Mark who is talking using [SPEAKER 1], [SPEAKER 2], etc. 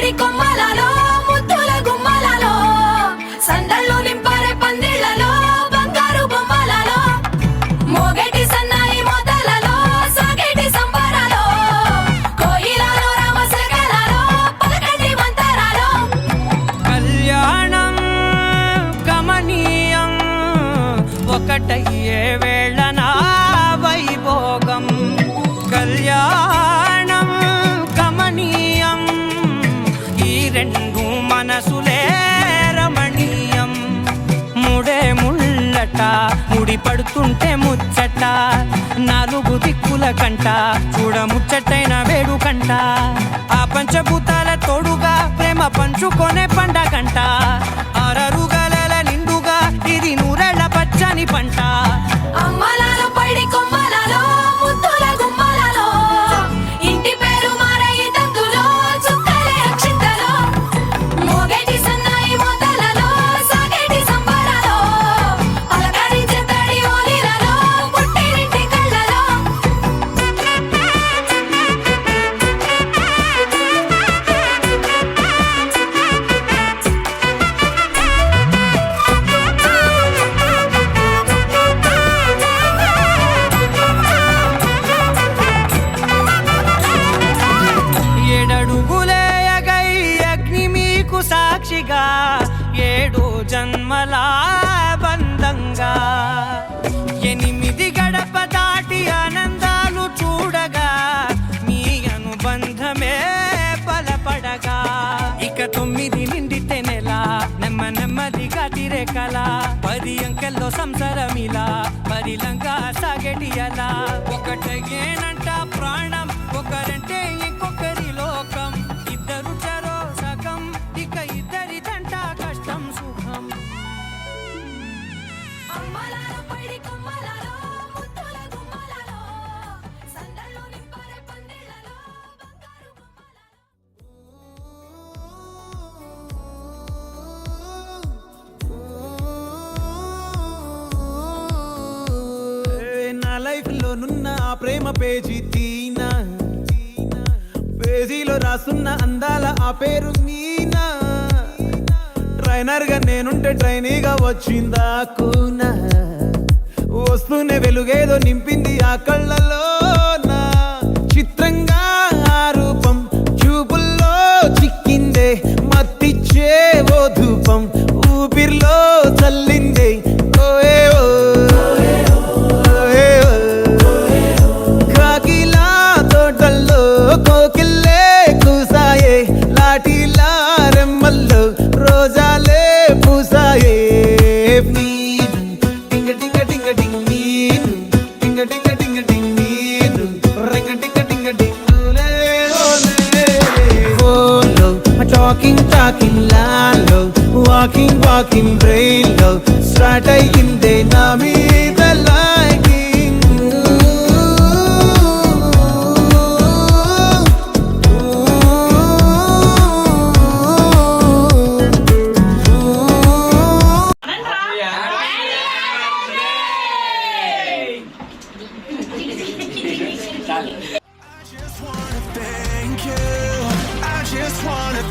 [SPEAKER 1] పైడి కొమ్మలలో ముద్దుల గుమ్మలలో సందళ్ళు నింపారే పందిళ్లలో బంగారు బొమ్మలలో మోగేటి సన్నాయి మోతలలో సాగేటి సంబరాలో కోయిలలో రామశకలలో పలకటి మంతరాలో
[SPEAKER 2] కళ్యాణం గమనీయం ఒకటయ్యే వేళనా వైభోగం కళ్యాణం గమనీయం ఈ రెండు మనసులే రమణీయం ముడే ముళ్ళట ముడి పడుతుంటే ముచ్చట నాలుగు దిక్కుల కంట చూడ ముచ్చటైన వేడుకంట ఆ పంచభూతాల తోడుగా ప్రేమ పంచుకొనే పండగంట ఆరరుగల నిండుగా ఇది నూరెళ్ళ పచ్చని పంట
[SPEAKER 1] అమ్మలాలో పైడి కొమ్మలలో ముద్దుల గుమ్మలలో ఇంటి పేరు మారయి తందులో చుక్కలే అక్షింతలో మోగేటి సన్నాయి మోతలలో సాగేటి సంబరాలో పలకరించే తడి ఓలిలలో పుట్టినింటి కళ్ళలో
[SPEAKER 2] ఏడడుగులేయగై అగ్ని మీకు సాక్షిగా ఏడు జన్మల బంధంగా ఎనిమిది గడప దాటి ఆనందాలు చూడగా మీ అనుబంధమే బలపడగా ఇక 9 నిండితే నెల నెమ్మదిగా తిరే కల 10 అంకెల్లో సంసారమిలా పరిలంగా సాగేటి అలా ఒకటేనంట ప్రాణం ఒకరంటే ఇంకొకరి లోకం ఇద్దరు చరో సగం ఇక ఇద్దరిదంట కష్టం సుఖం
[SPEAKER 1] అమ్మలాలో పైడి కొమ్మలలో ముద్దుల గుమ్మలలో సందళ్ళు నింపారే పందిళ్లలో బంగారు
[SPEAKER 3] నా లైఫ్ లో నున్న ఆ ప్రేమ పేజీ తీనా పేజీలో రాసున్న అందాల ఆ పేరు మీనా ట్రైనర్ గా నేనుంటే ట్రైనీగా వచ్చిందా కూనా వస్తూనే వెలుగేదో నింపింది ఆ కళ్ళలో నా చిత్రంగా ఆ రూపం చూపుల్లో చిక్కిందే మత్తిచ్చే ఓ ధూపం ఊపిరిలో చల్లిందే ఓయే ఓ కాకిలా తోటల్లో కోకిల్లే కూసాయే లాఠీలా రెమ్మల్లో రోజాలే పూసాయే నీను టింగ టింగ టింగ టింగ్ నీను టింగ టింగ టింగ టింగ్ నీను రింగ టింగ టింగ టింగులే ఓలే ఫోన్లో టాకింగ్ లాలో వాకింగ్ బ్రెయిన్లో స్టార్ట్ అయ్యిందే నా మీద liking
[SPEAKER 4] I just wanna thank you. I just wanna